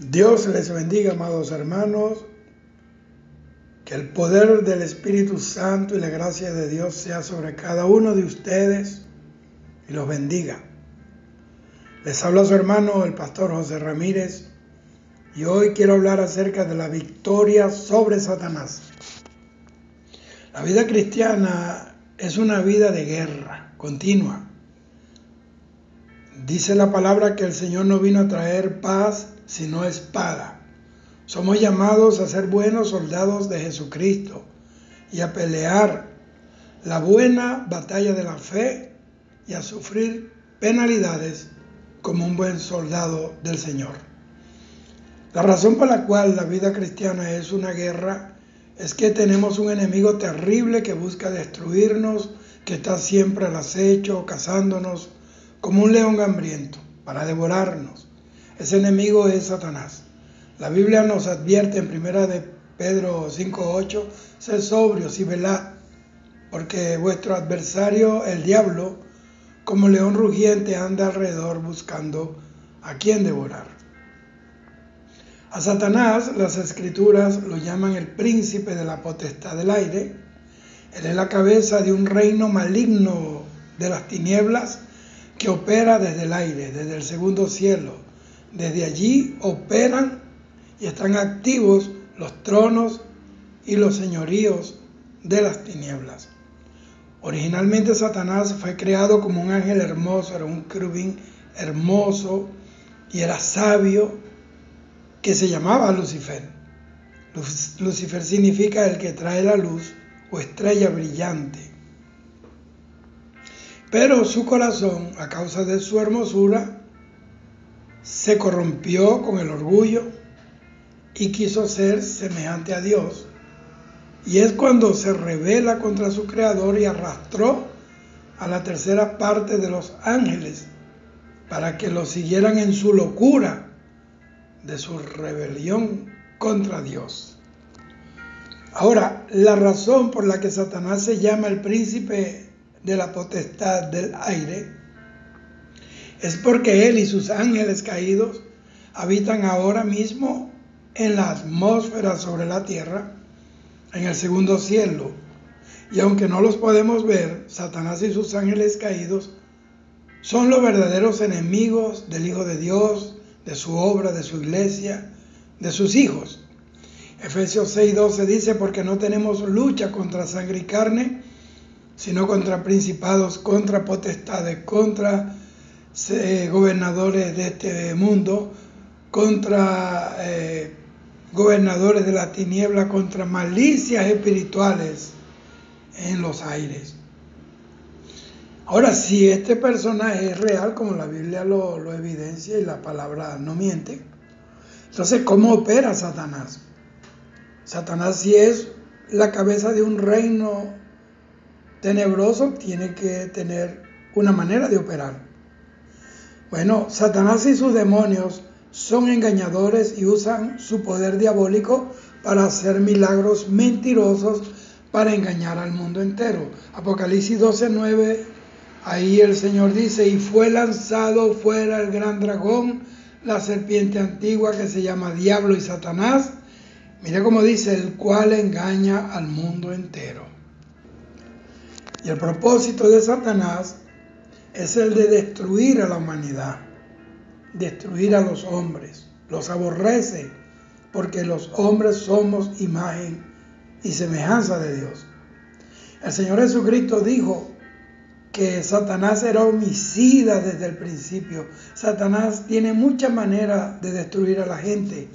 Dios les bendiga, amados hermanos, que el poder del Espíritu Santo y la gracia de Dios sea sobre cada uno de ustedes y los bendiga. Les habla su hermano, el pastor José Ramírez, y hoy quiero hablar acerca de la victoria sobre Satanás. La vida cristiana es una vida de guerra continua. Dice la palabra que el Señor no vino a traer paz, sino espada. Somos llamados a ser buenos soldados de Jesucristo y a pelear la buena batalla de la fe y a sufrir penalidades como un buen soldado del Señor. La razón por la cual la vida cristiana es una guerra es que tenemos un enemigo terrible que busca destruirnos, que está siempre al acecho, cazándonos como un león hambriento para devorarnos. Ese enemigo es Satanás. La Biblia nos advierte en 1 de Pedro 5:8, sed sobrios y velad, porque vuestro adversario, el diablo, como león rugiente, anda alrededor buscando a quien devorar. A Satanás las Escrituras lo llaman el príncipe de la potestad del aire. Él es la cabeza de un reino maligno de las tinieblas que opera desde el aire, desde el segundo cielo. Desde allí operan y están activos los tronos y los señoríos de las tinieblas. Originalmente Satanás fue creado como un ángel hermoso, era un querubín hermoso y era sabio, que se llamaba Lucifer. Lucifer significa el que trae la luz o estrella brillante. Pero su corazón, a causa de su hermosura, se corrompió con el orgullo y quiso ser semejante a Dios. Y es cuando se rebela contra su creador y arrastró a la tercera parte de los ángeles para que lo siguieran en su locura de su rebelión contra Dios. Ahora, la razón por la que Satanás se llama el príncipe de la potestad del aire es porque él y sus ángeles caídos habitan ahora mismo en la atmósfera sobre la tierra, en el segundo cielo. Y aunque no los podemos ver, Satanás y sus ángeles caídos son los verdaderos enemigos del Hijo de Dios, de su obra, de su iglesia, de sus hijos. Efesios 6:12 dice, porque no tenemos lucha contra sangre y carne, sino contra principados, contra potestades, contra gobernadores de este mundo, contra gobernadores de la tiniebla, contra malicias espirituales en los aires. Ahora, si este personaje es real, como la Biblia lo evidencia y la palabra no miente, entonces, ¿cómo opera Satanás? Satanás, si es la cabeza de un reino tenebroso, tiene que tener una manera de operar. Bueno, Satanás y sus demonios son engañadores y usan su poder diabólico para hacer milagros mentirosos para engañar al mundo entero. Apocalipsis 12:9, ahí el Señor dice, y fue lanzado fuera el gran dragón, la serpiente antigua que se llama Diablo y Satanás. Mira cómo dice, el cual engaña al mundo entero. Y el propósito de Satanás es el de destruir a la humanidad, destruir a los hombres. Los aborrece porque los hombres somos imagen y semejanza de Dios. El Señor Jesucristo dijo que Satanás era homicida desde el principio. Satanás tiene muchas maneras de destruir a la gente,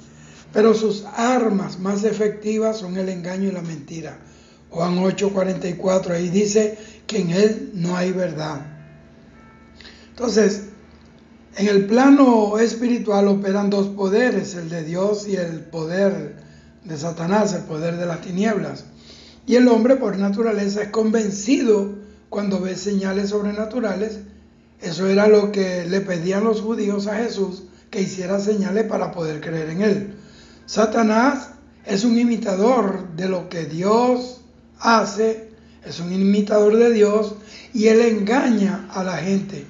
pero sus armas más efectivas son el engaño y la mentira. Juan 8:44, ahí dice que en él no hay verdad. Entonces, en el plano espiritual operan dos poderes, el de Dios y el poder de Satanás, el poder de las tinieblas. Y el hombre por naturaleza es convencido cuando ve señales sobrenaturales. Eso era lo que le pedían los judíos a Jesús, que hiciera señales para poder creer en él. Satanás es un imitador de lo que Dios hace, es un imitador de Dios y él engaña a la gente.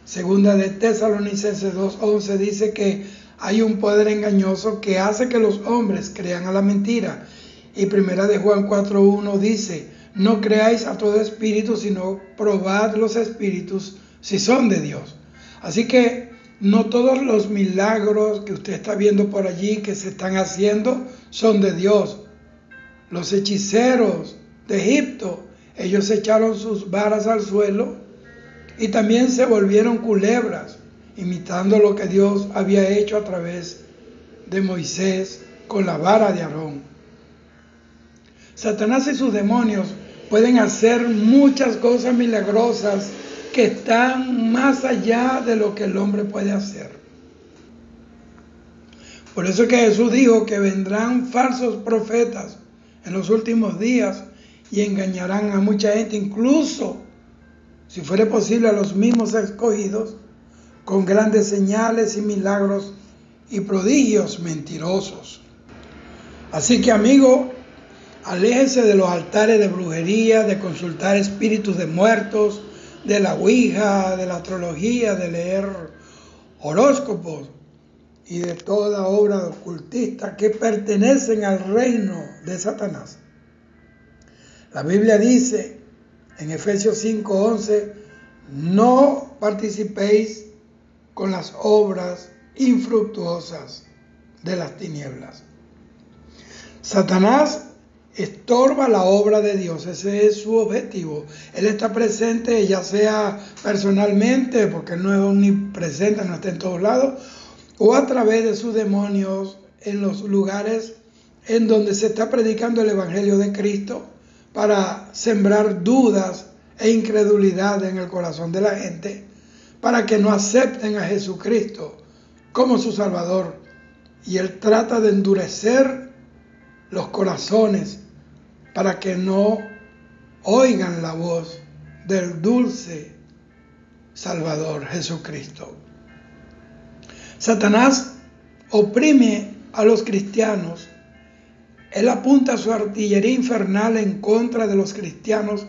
Segunda de Tesalonicenses 2:11 dice que hay un poder engañoso que hace que los hombres crean a la mentira. Y 1 de Juan 4:1 dice, no creáis a todo espíritu, sino probad los espíritus si son de Dios. Así que no todos los milagros que usted está viendo por allí que se están haciendo son de Dios. Los hechiceros de Egipto, ellos echaron sus varas al suelo y también se volvieron culebras, imitando lo que Dios había hecho a través de Moisés con la vara de Aarón. Satanás y sus demonios pueden hacer muchas cosas milagrosas que están más allá de lo que el hombre puede hacer. Por eso es que Jesús dijo que vendrán falsos profetas en los últimos días y engañarán a mucha gente, incluso, si fuera posible, a los mismos escogidos, con grandes señales y milagros y prodigios mentirosos. Así que, amigo, aléjese de los altares de brujería, de consultar espíritus de muertos, de la ouija, de la astrología, de leer horóscopos y de toda obra ocultista que pertenecen al reino de Satanás. La Biblia dice en Efesios 5:11, no participéis con las obras infructuosas de las tinieblas. Satanás estorba la obra de Dios, ese es su objetivo. Él está presente, ya sea personalmente, porque él no es omnipresente, no está en todos lados, o a través de sus demonios en los lugares en donde se está predicando el Evangelio de Cristo para sembrar dudas e incredulidad en el corazón de la gente, para que no acepten a Jesucristo como su Salvador. Y él trata de endurecer los corazones para que no oigan la voz del dulce Salvador Jesucristo. Satanás oprime a los cristianos. Él apunta su artillería infernal en contra de los cristianos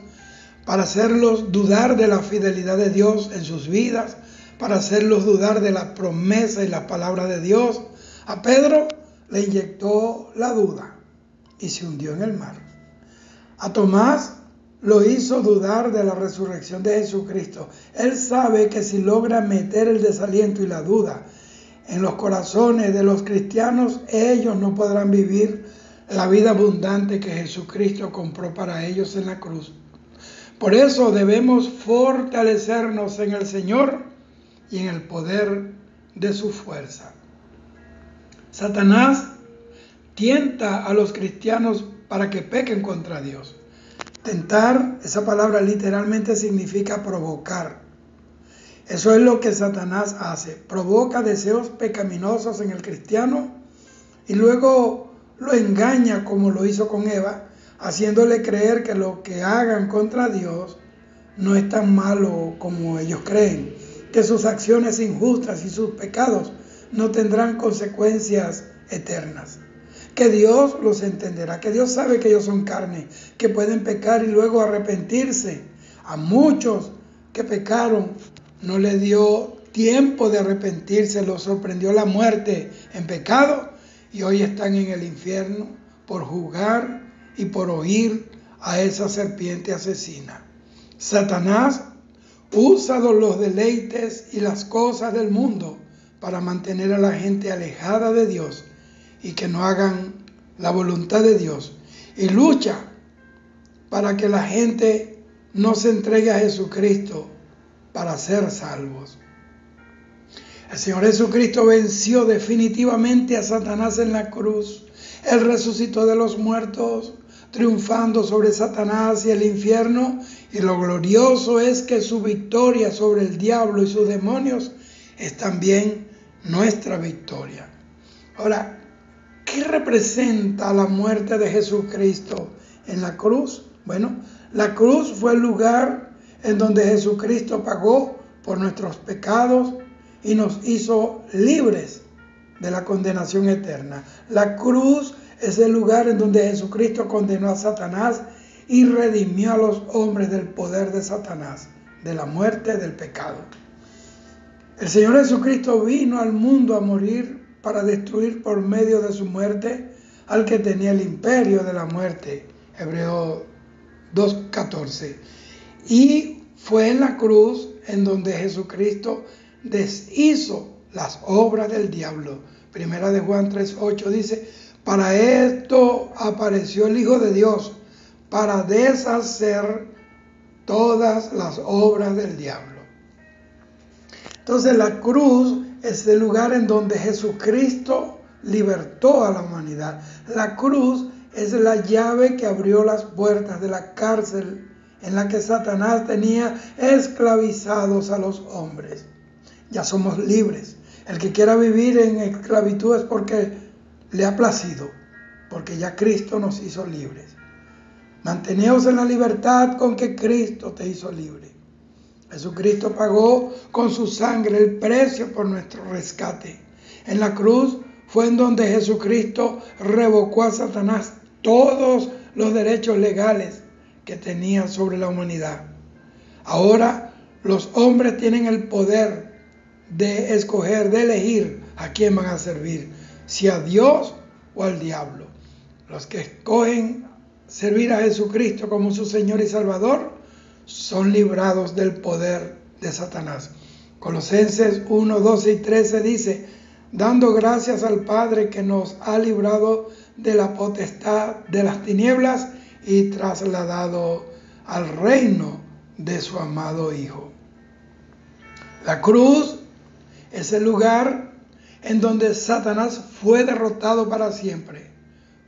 para hacerlos dudar de la fidelidad de Dios en sus vidas, para hacerlos dudar de la promesa y la palabra de Dios. A Pedro le inyectó la duda y se hundió en el mar. A Tomás lo hizo dudar de la resurrección de Jesucristo. Él sabe que si logra meter el desaliento y la duda en los corazones de los cristianos, ellos no podrán vivir la vida abundante que Jesucristo compró para ellos en la cruz. Por eso debemos fortalecernos en el Señor y en el poder de su fuerza. Satanás tienta a los cristianos para que pequen contra Dios. Tentar, esa palabra literalmente significa provocar. Eso es lo que Satanás hace. Provoca deseos pecaminosos en el cristiano y luego lo engaña como lo hizo con Eva, haciéndole creer que lo que hagan contra Dios no es tan malo como ellos creen, que sus acciones injustas y sus pecados no tendrán consecuencias eternas, que Dios los entenderá, que Dios sabe que ellos son carne, que pueden pecar y luego arrepentirse. A muchos que pecaron no les dio tiempo de arrepentirse, los sorprendió la muerte en pecado y hoy están en el infierno por jugar y por oír a esa serpiente asesina. Satanás usa los deleites y las cosas del mundo para mantener a la gente alejada de Dios y que no hagan la voluntad de Dios. Y lucha para que la gente no se entregue a Jesucristo para ser salvos. El Señor Jesucristo venció definitivamente a Satanás en la cruz. Él resucitó de los muertos, triunfando sobre Satanás y el infierno. Y lo glorioso es que su victoria sobre el diablo y sus demonios es también nuestra victoria. Ahora, ¿qué representa la muerte de Jesucristo en la cruz? Bueno, la cruz fue el lugar en donde Jesucristo pagó por nuestros pecados y nos hizo libres de la condenación eterna. La cruz es el lugar en donde Jesucristo condenó a Satanás y redimió a los hombres del poder de Satanás, de la muerte, del pecado. El Señor Jesucristo vino al mundo a morir para destruir por medio de su muerte al que tenía el imperio de la muerte. Hebreos 2:14. Y fue en la cruz en donde Jesucristo deshizo las obras del diablo. Primera de Juan 3:8 dice: para esto apareció el Hijo de Dios, para deshacer todas las obras del diablo. Entonces la cruz es el lugar en donde Jesucristo libertó a la humanidad. La cruz es la llave que abrió las puertas de la cárcel en la que Satanás tenía esclavizados a los hombres. Ya somos libres. El que quiera vivir en esclavitud es porque le ha placido, porque ya Cristo nos hizo libres. Manteneos en la libertad con que Cristo te hizo libre. Jesucristo pagó con su sangre el precio por nuestro rescate. En la cruz fue en donde Jesucristo revocó a Satanás todos los derechos legales que tenía sobre la humanidad. Ahora los hombres tienen el poder de escoger, de elegir a quién van a servir, si a Dios o al diablo. Los que escogen servir a Jesucristo como su Señor y Salvador son librados del poder de Satanás. Colosenses 1, 12 y 13 dice: dando gracias al Padre que nos ha librado de la potestad de las tinieblas y trasladado al reino de su amado Hijo. La cruz es el lugar en donde Satanás fue derrotado para siempre.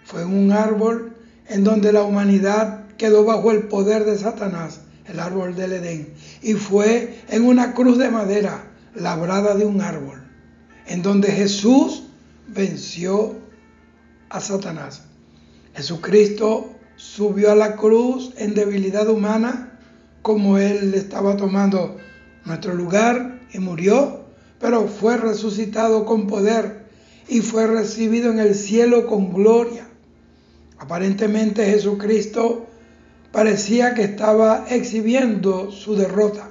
Fue un árbol en donde la humanidad quedó bajo el poder de Satanás, el árbol del Edén, y fue en una cruz de madera labrada de un árbol, en donde Jesús venció a Satanás. Jesucristo subió a la cruz en debilidad humana, como Él estaba tomando nuestro lugar, y murió, pero fue resucitado con poder y fue recibido en el cielo con gloria. Aparentemente Jesucristo parecía que estaba exhibiendo su derrota,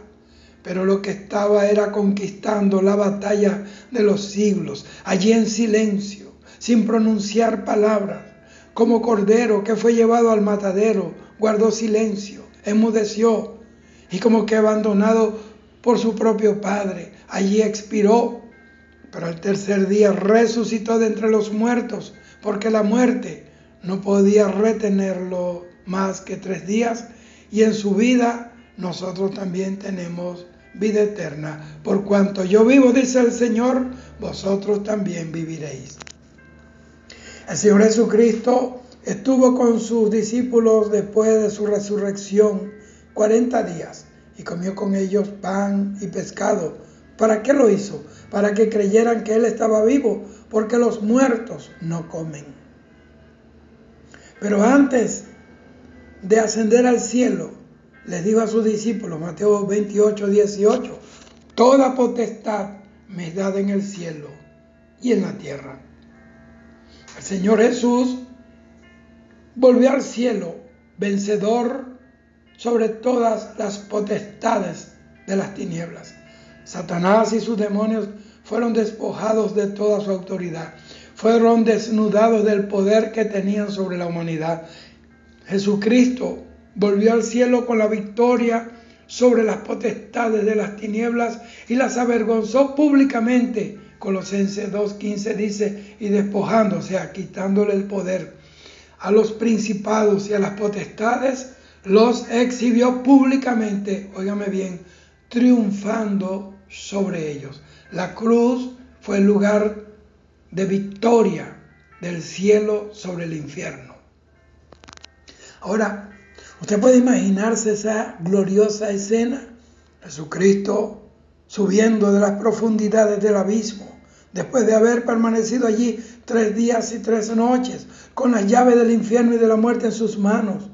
pero lo que estaba era conquistando la batalla de los siglos, allí en silencio, sin pronunciar palabras. Como cordero que fue llevado al matadero, guardó silencio, enmudeció, y como que abandonado por su propio Padre, allí expiró. Pero al tercer día resucitó de entre los muertos, porque la muerte no podía retenerlo más que 3 días, y en su vida nosotros también tenemos vida eterna. Por cuanto yo vivo, dice el Señor, vosotros también viviréis. El Señor Jesucristo estuvo con sus discípulos después de su resurrección 40 días y comió con ellos pan y pescado. ¿Para qué lo hizo? Para que creyeran que Él estaba vivo, porque los muertos no comen. Pero antes de ascender al cielo, les dijo a sus discípulos, Mateo 28, 18, toda potestad me es dada en el cielo y en la tierra. El Señor Jesús volvió al cielo vencedor sobre todas las potestades de las tinieblas. Satanás y sus demonios fueron despojados de toda su autoridad. Fueron desnudados del poder que tenían sobre la humanidad. Jesucristo volvió al cielo con la victoria sobre las potestades de las tinieblas y las avergonzó públicamente. Colosenses 2:15 dice, y despojándose, o sea, quitándole el poder a los principados y a las potestades, los exhibió públicamente, óigame bien, triunfando sobre ellos. La cruz fue el lugar de victoria del cielo sobre el infierno. Ahora, usted puede imaginarse esa gloriosa escena, Jesucristo subiendo de las profundidades del abismo, después de haber permanecido allí 3 días y 3 noches, con las llaves del infierno y de la muerte en sus manos,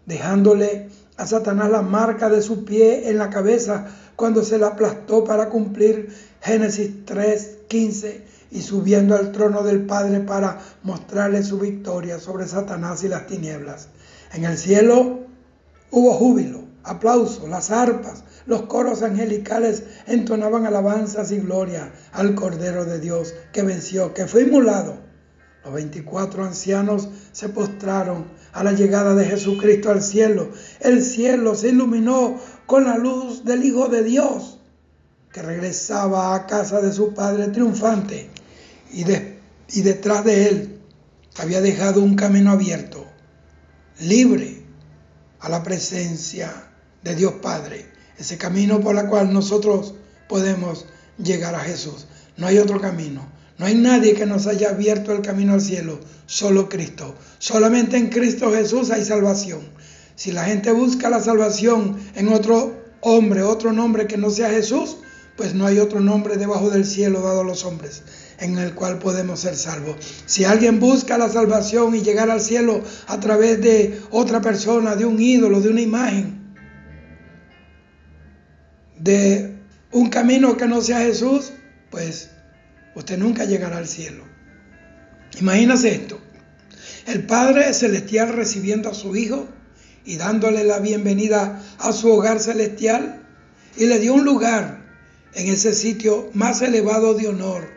dejándole a Satanás la marca de su pie en la cabeza cuando se la aplastó para cumplir Génesis 3:15, y subiendo al trono del Padre para mostrarle su victoria sobre Satanás y las tinieblas. En el cielo hubo júbilo, aplausos, las arpas, los coros angelicales entonaban alabanzas y gloria al Cordero de Dios que venció, que fue inmolado. Los 24 ancianos se postraron a la llegada de Jesucristo al cielo. El cielo se iluminó con la luz del Hijo de Dios, que regresaba a casa de su Padre triunfante, y detrás de él había dejado un camino abierto, libre a la presencia de Dios Padre, ese camino por el cual nosotros podemos llegar a Jesús. No hay otro camino, no hay nadie que nos haya abierto el camino al cielo, solo Cristo. Solamente en Cristo Jesús hay salvación. Si la gente busca la salvación en otro hombre, otro nombre que no sea Jesús, pues no hay otro nombre debajo del cielo dado a los hombres en el cual podemos ser salvos. Si alguien busca la salvación y llegar al cielo a través de otra persona, de un ídolo, de una imagen, de un camino que no sea Jesús, pues usted nunca llegará al cielo. Imagínese esto: el Padre Celestial recibiendo a su Hijo y dándole la bienvenida a su hogar celestial, y le dio un lugar en ese sitio más elevado de honor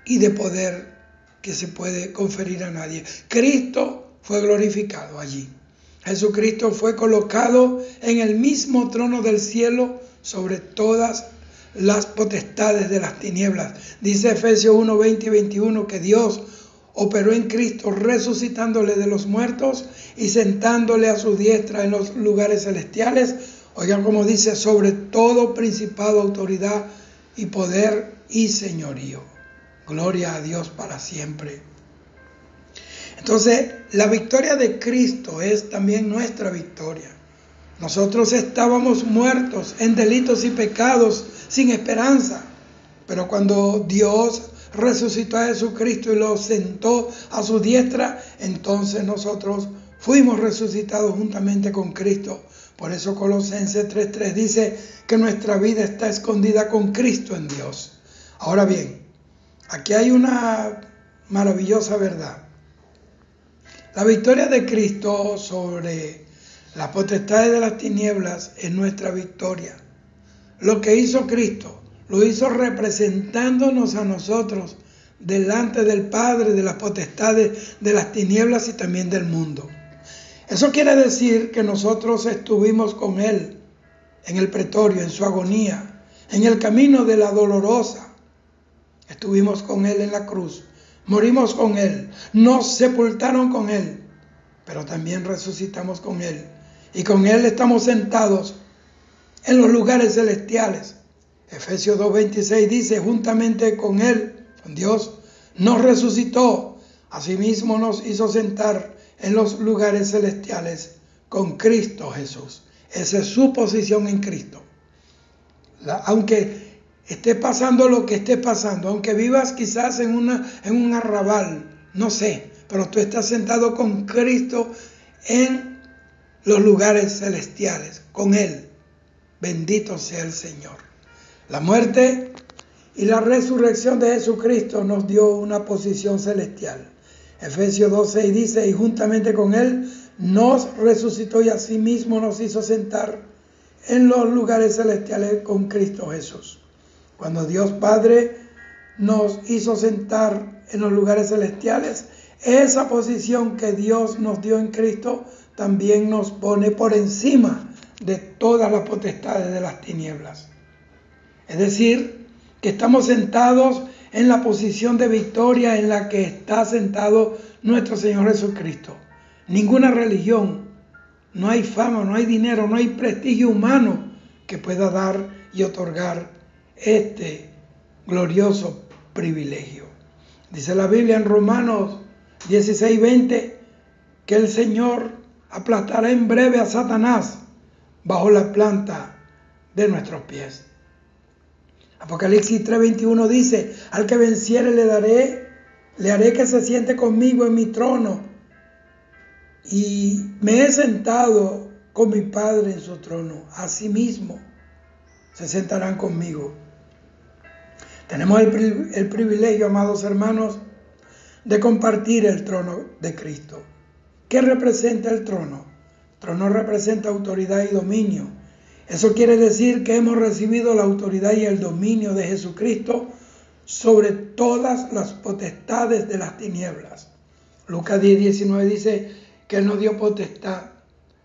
y de poder que se puede conferir a nadie. Cristo fue glorificado allí. Jesucristo fue colocado en el mismo trono del cielo sobre todas las potestades de las tinieblas. Dice Efesios 1, 20 y 21 que Dios operó en Cristo resucitándole de los muertos y sentándole a su diestra en los lugares celestiales. Oigan como dice: sobre todo principado, autoridad y poder y señorío. Gloria a Dios para siempre. Entonces, la victoria de Cristo es también nuestra victoria. Nosotros estábamos muertos en delitos y pecados, sin esperanza. Pero cuando Dios resucitó a Jesucristo y lo sentó a su diestra, entonces nosotros fuimos resucitados juntamente con Cristo. Por eso Colosenses 3:3 dice que nuestra vida está escondida con Cristo en Dios. Ahora bien, aquí hay una maravillosa verdad. La victoria de Cristo sobre las potestades de las tinieblas es nuestra victoria. Lo que hizo Cristo, lo hizo representándonos a nosotros delante del Padre, de las potestades de las tinieblas y también del mundo. Eso quiere decir que nosotros estuvimos con Él en el pretorio, en su agonía, en el camino de la dolorosa. Estuvimos con Él en la cruz, morimos con Él, nos sepultaron con Él, pero también resucitamos con Él. Y con Él estamos sentados en los lugares celestiales. Efesios 2:26 dice: juntamente con Él, con Dios, nos resucitó, asimismo nos hizo sentar en los lugares celestiales con Cristo Jesús. Esa es su posición en Cristo. Aunque esté pasando lo que esté pasando, aunque vivas quizás en un arrabal, no sé, pero tú estás sentado con Cristo en los lugares celestiales, con Él. Bendito sea el Señor. La muerte y la resurrección de Jesucristo nos dio una posición celestial. Efesios 2:6 dice: y juntamente con Él nos resucitó y asimismo nos hizo sentar en los lugares celestiales con Cristo Jesús. Cuando Dios Padre nos hizo sentar en los lugares celestiales, esa posición que Dios nos dio en Cristo también nos pone por encima de todas las potestades de las tinieblas. Es decir, que estamos sentados en la posición de victoria en la que está sentado nuestro Señor Jesucristo. Ninguna religión, no hay fama, no hay dinero, no hay prestigio humano que pueda dar y otorgar este glorioso privilegio. Dice la Biblia en Romanos 16:20 que el Señor aplastará en breve a Satanás bajo la planta de nuestros pies. Apocalipsis 3:21 dice: al que venciere le haré que se siente conmigo en mi trono, y me he sentado con mi Padre en su trono. Asimismo se sentarán conmigo. Tenemos el privilegio, amados hermanos, de compartir el trono de Cristo. ¿Qué representa el trono? Trono representa autoridad y dominio. Eso quiere decir que hemos recibido la autoridad y el dominio de Jesucristo sobre todas las potestades de las tinieblas. Lucas 10:19 dice que Él nos dio potestad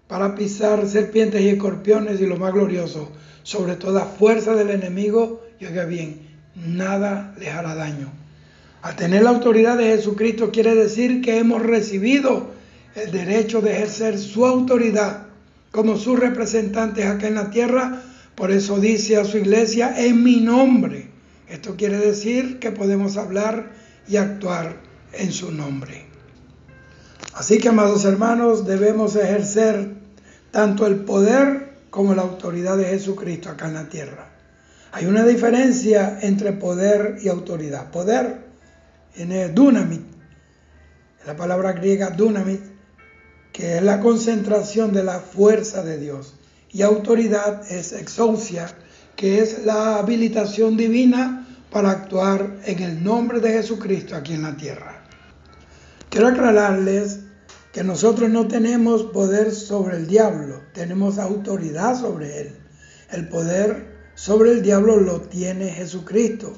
para pisar serpientes y escorpiones y lo más glorioso, sobre toda fuerza del enemigo, y oiga bien, nada les hará daño. Al tener la autoridad de Jesucristo quiere decir que hemos recibido el derecho de ejercer su autoridad como sus representantes acá en la tierra. Por eso dice a su iglesia, en mi nombre. Esto quiere decir que podemos hablar y actuar en su nombre. Así que, amados hermanos, debemos ejercer tanto el poder como la autoridad de Jesucristo acá en la tierra. Hay una diferencia entre poder y autoridad. Poder viene dunamit, la palabra griega dunamit, que es la concentración de la fuerza de Dios. Y autoridad es exousia, que es la habilitación divina para actuar en el nombre de Jesucristo aquí en la tierra. Quiero aclararles que nosotros no tenemos poder sobre el diablo, tenemos autoridad sobre él. El poder sobre el diablo lo tiene Jesucristo,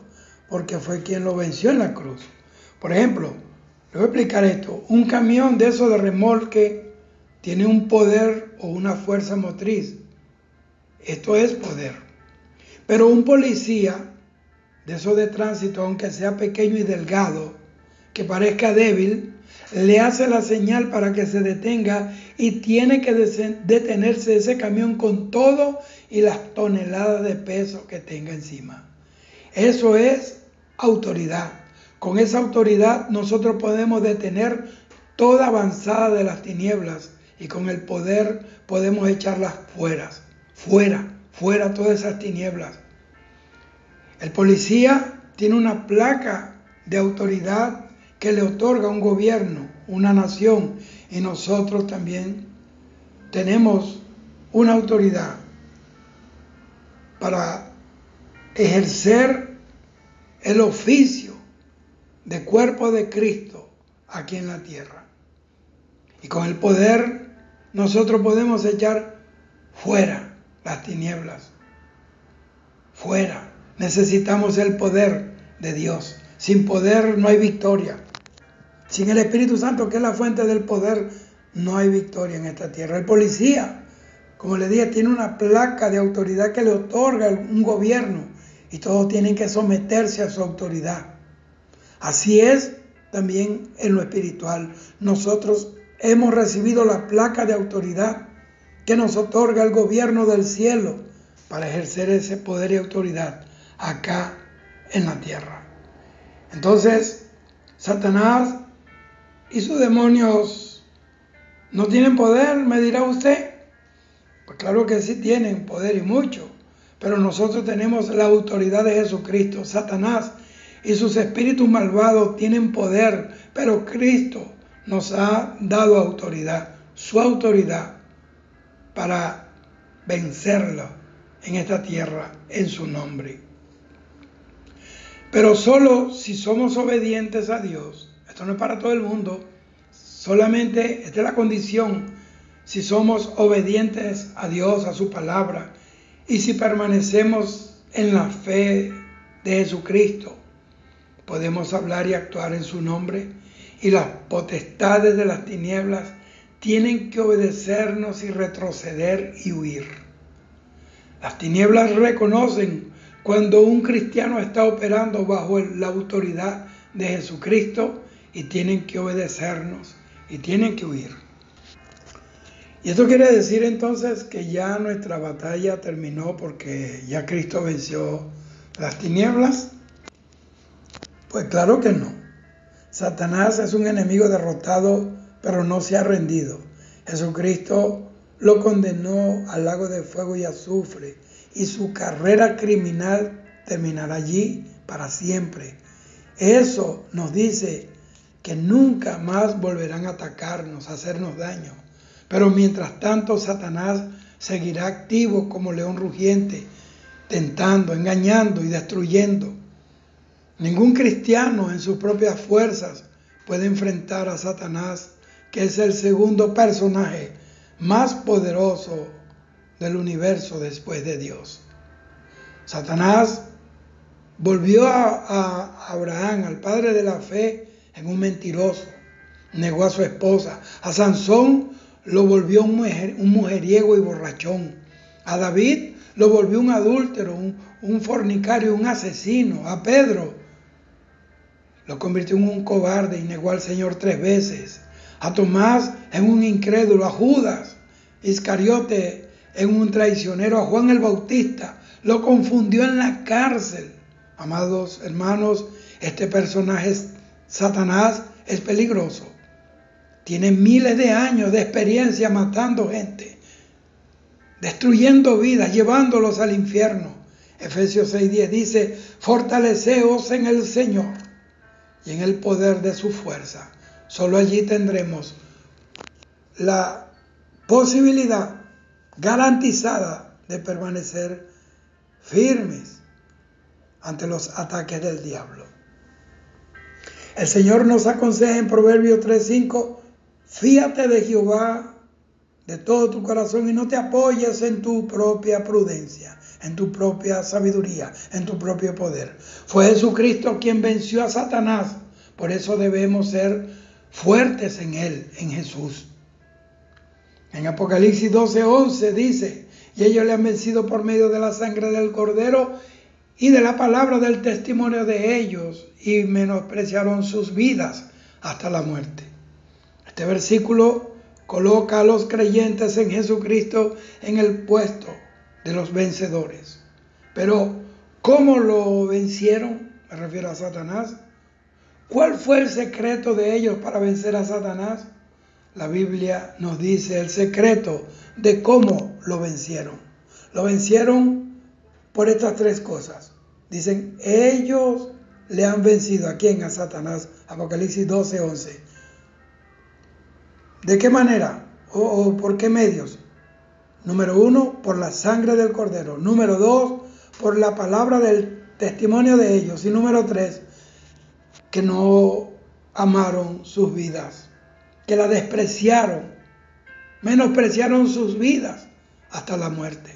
porque fue quien lo venció en la cruz. Por ejemplo, le voy a explicar esto. Un camión de esos de remolque tiene un poder o una fuerza motriz. Esto es poder. Pero un policía de esos de tránsito, aunque sea pequeño y delgado, que parezca débil, le hace la señal para que se detenga y tiene que detenerse ese camión con todo y las toneladas de peso que tenga encima. Eso es autoridad. Con esa autoridad nosotros podemos detener toda avanzada de las tinieblas y con el poder podemos echarlas fuera todas esas tinieblas. El policía tiene una placa de autoridad que le otorga un gobierno, una nación, y nosotros también tenemos una autoridad para ejercer el oficio de cuerpo de Cristo aquí en la tierra. Y con el poder nosotros podemos echar fuera las tinieblas. Fuera. Necesitamos el poder de Dios. Sin poder no hay victoria. Sin el Espíritu Santo, que es la fuente del poder, no hay victoria en esta tierra. El policía, como le dije, tiene una placa de autoridad que le otorga un gobierno y todos tienen que someterse a su autoridad. Así es también en lo espiritual. Nosotros hemos recibido la placa de autoridad que nos otorga el gobierno del cielo para ejercer ese poder y autoridad acá en la tierra. Entonces, Satanás y sus demonios no tienen poder, me dirá usted. Pues claro que sí tienen poder y mucho, pero nosotros tenemos la autoridad de Jesucristo. Satanás y sus espíritus malvados tienen poder, pero Cristo nos ha dado autoridad, su autoridad, para vencerlo en esta tierra en su nombre. Pero solo si somos obedientes a Dios. Esto no es para todo el mundo, solamente esta es la condición: si somos obedientes a Dios, a su palabra, y si permanecemos en la fe de Jesucristo, podemos hablar y actuar en su nombre, y las potestades de las tinieblas tienen que obedecernos y retroceder y huir. Las tinieblas reconocen cuando un cristiano está operando bajo la autoridad de Jesucristo y tienen que obedecernos y tienen que huir. Y esto quiere decir entonces que ya nuestra batalla terminó porque ya Cristo venció las tinieblas. Pues claro que no. Satanás es un enemigo derrotado, pero no se ha rendido. Jesucristo lo condenó al lago de fuego y azufre, y su carrera criminal terminará allí para siempre. Eso nos dice que nunca más volverán a atacarnos, a hacernos daño. Pero mientras tanto, Satanás seguirá activo como león rugiente, tentando, engañando y destruyendo. Ningún cristiano en sus propias fuerzas puede enfrentar a Satanás, que es el segundo personaje más poderoso del universo después de Dios. Satanás volvió a Abraham, al padre de la fe, en un mentiroso. Negó a su esposa. A Sansón lo volvió un mujeriego y borrachón. A David lo volvió un adúltero, un fornicario, un asesino. A Pedro lo convirtió en un cobarde y negó al Señor 3 veces. A Tomás en un incrédulo. A Judas Iscariote en un traicionero. A Juan el Bautista lo confundió en la cárcel. Amados hermanos, este personaje, Satanás, es peligroso. Tiene miles de años de experiencia matando gente, destruyendo vidas, llevándolos al infierno. Efesios 6:10 dice: fortaleceos en el Señor y en el poder de su fuerza. Solo allí tendremos la posibilidad garantizada de permanecer firmes ante los ataques del diablo. El Señor nos aconseja en Proverbios 3:5: fíate de Jehová de todo tu corazón y no te apoyes en tu propia prudencia, en tu propia sabiduría, en tu propio poder. Fue Jesucristo quien venció a Satanás. Por eso debemos ser fuertes en Él, en Jesús. En Apocalipsis 12:11 dice: y ellos le han vencido por medio de la sangre del Cordero y de la palabra del testimonio de ellos, y menospreciaron sus vidas hasta la muerte. Este versículo coloca a los creyentes en Jesucristo en el puesto de los vencedores. Pero, ¿cómo lo vencieron? Me refiero a Satanás. ¿Cuál fue el secreto de ellos para vencer a Satanás? La Biblia nos dice el secreto de cómo lo vencieron. Lo vencieron por estas 3 cosas. Dicen, ellos le han vencido. ¿A quién? A Satanás. Apocalipsis 12:11. ¿De qué manera? ¿O por qué medios? Número 1, por la sangre del Cordero. Número 2, por la palabra del testimonio de ellos. Y número 3, que no amaron sus vidas, que la despreciaron, menospreciaron sus vidas hasta la muerte.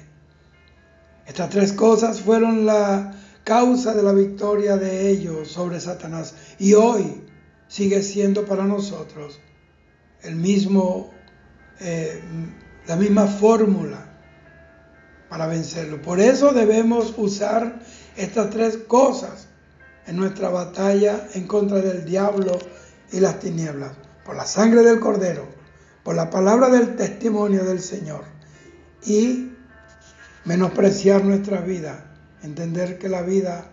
Estas 3 cosas fueron la causa de la victoria de ellos sobre Satanás. Y hoy sigue siendo para nosotros la misma fórmula para vencerlo. Por eso debemos usar estas 3 cosas en nuestra batalla en contra del diablo y las tinieblas. Por la sangre del Cordero, por la palabra del testimonio del Señor, y menospreciar nuestra vida, entender que la vida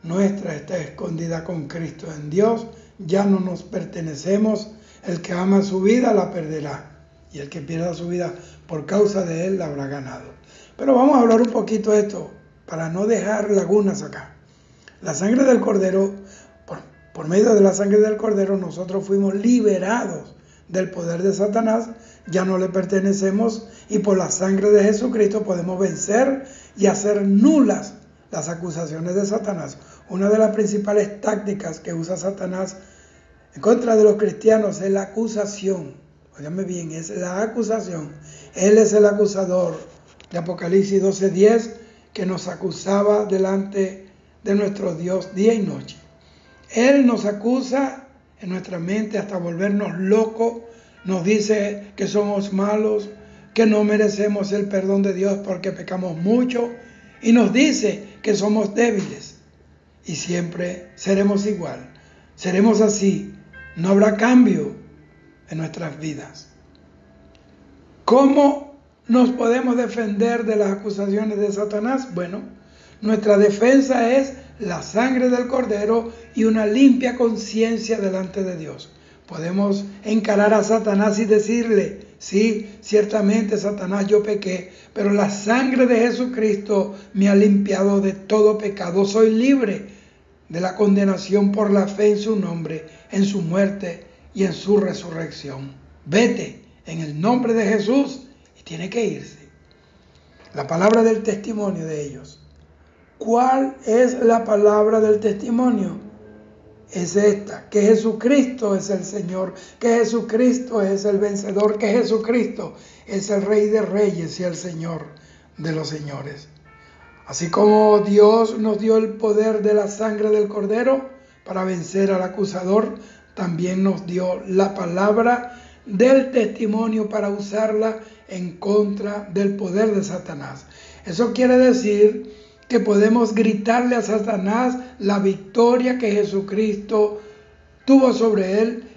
nuestra está escondida con Cristo en Dios, ya no nos pertenecemos. El que ama su vida la perderá, y el que pierda su vida por causa de él la habrá ganado. Pero vamos a hablar un poquito de esto para no dejar lagunas acá. La sangre del Cordero, por medio de la sangre del Cordero, nosotros fuimos liberados del poder de Satanás, ya no le pertenecemos, y por la sangre de Jesucristo podemos vencer y hacer nulas las acusaciones de Satanás. Una de las principales tácticas que usa Satanás en contra de los cristianos es la acusación. Óigame bien, es la acusación. Él es el acusador de Apocalipsis 12:10, que nos acusaba delante de nuestro Dios día y noche. Él nos acusa en nuestra mente hasta volvernos locos. Nos dice que somos malos, que no merecemos el perdón de Dios porque pecamos mucho, y nos dice que somos débiles y siempre seremos igual. Seremos así. No habrá cambio en nuestras vidas. ¿Cómo nos podemos defender de las acusaciones de Satanás? Bueno, nuestra defensa es la sangre del Cordero y una limpia conciencia delante de Dios. Podemos encarar a Satanás y decirle: sí, ciertamente, Satanás, yo pequé, pero la sangre de Jesucristo me ha limpiado de todo pecado. Soy libre de la condenación por la fe en su nombre, en su muerte y en su resurrección. Vete en el nombre de Jesús, y tiene que irse. La palabra del testimonio de ellos. ¿Cuál es la palabra del testimonio? es esta, que Jesucristo es el Señor, que Jesucristo es el vencedor, que Jesucristo es el Rey de Reyes y el Señor de los señores. Así como Dios nos dio el poder de la sangre del Cordero para vencer al acusador, también nos dio la palabra del testimonio para usarla en contra del poder de Satanás. Eso quiere decir que podemos gritarle a Satanás la victoria que Jesucristo tuvo sobre él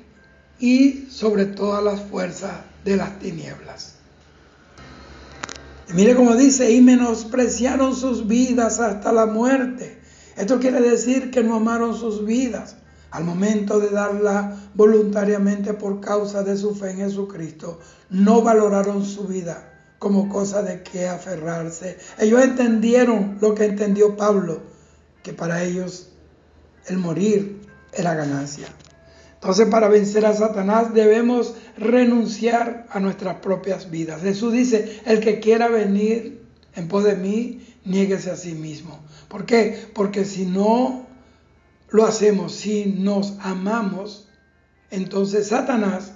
y sobre todas las fuerzas de las tinieblas. Y mire cómo dice, y menospreciaron sus vidas hasta la muerte. Esto quiere decir que no amaron sus vidas al momento de darla voluntariamente por causa de su fe en Jesucristo. No valoraron su vida como cosa de que aferrarse. Ellos entendieron lo que entendió Pablo, que para ellos el morir era ganancia. Entonces, para vencer a Satanás debemos renunciar a nuestras propias vidas. Jesús dice, el que quiera venir en pos de mí, niéguese a sí mismo. ¿Por qué? Porque si no lo hacemos, si nos amamos, entonces Satanás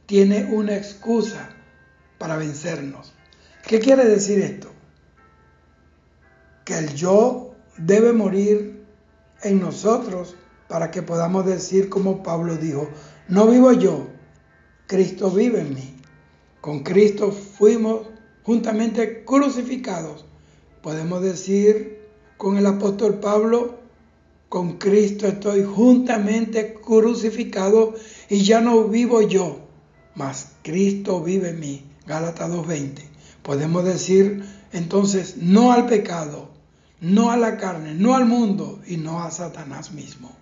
tiene una excusa para vencernos. ¿Qué quiere decir esto? Que el yo debe morir en nosotros para que podamos decir como Pablo dijo, no vivo yo, Cristo vive en mí. Con Cristo fuimos juntamente crucificados. Podemos decir con el apóstol Pablo, con Cristo estoy juntamente crucificado y ya no vivo yo, mas Cristo vive en mí. Gálatas 2:20. Podemos decir entonces no al pecado, no a la carne, no al mundo y no a Satanás mismo.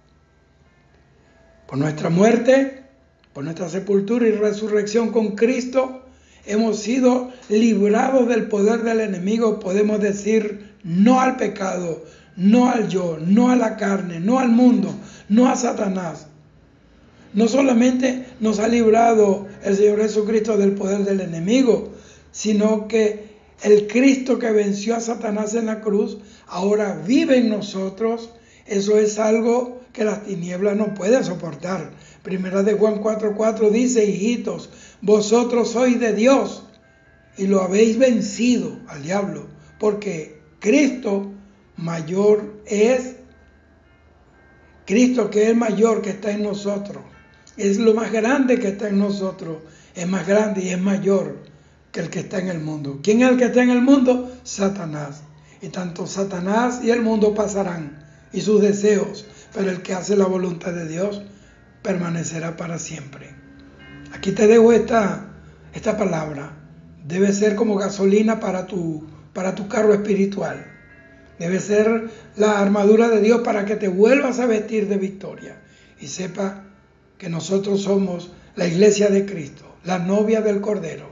Por nuestra muerte, por nuestra sepultura y resurrección con Cristo, hemos sido librados del poder del enemigo. Podemos decir no al pecado, no al yo, no a la carne, no al mundo, no a Satanás. No solamente nos ha librado el Señor Jesucristo del poder del enemigo, sino que el Cristo que venció a Satanás en la cruz ahora vive en nosotros. Eso es algo que las tinieblas no pueden soportar. Primera de Juan 4:4 dice, hijitos, vosotros sois de Dios y lo habéis vencido al diablo, porque Cristo mayor es, Cristo que es mayor que está en nosotros, es lo más grande que está en nosotros, es más grande y es mayor que el que está en el mundo. ¿Quién es el que está en el mundo? Satanás. Y tanto Satanás y el mundo pasarán y sus deseos, pero el que hace la voluntad de Dios permanecerá para siempre. Aquí te dejo esta palabra. Debe ser como gasolina para tu carro espiritual. Debe ser la armadura de Dios para que te vuelvas a vestir de victoria y sepa que nosotros somos la iglesia de Cristo, la novia del Cordero,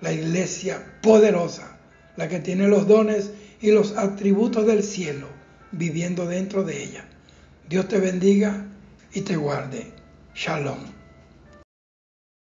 la iglesia poderosa, la que tiene los dones y los atributos del cielo viviendo dentro de ella. Dios te bendiga y te guarde. Shalom.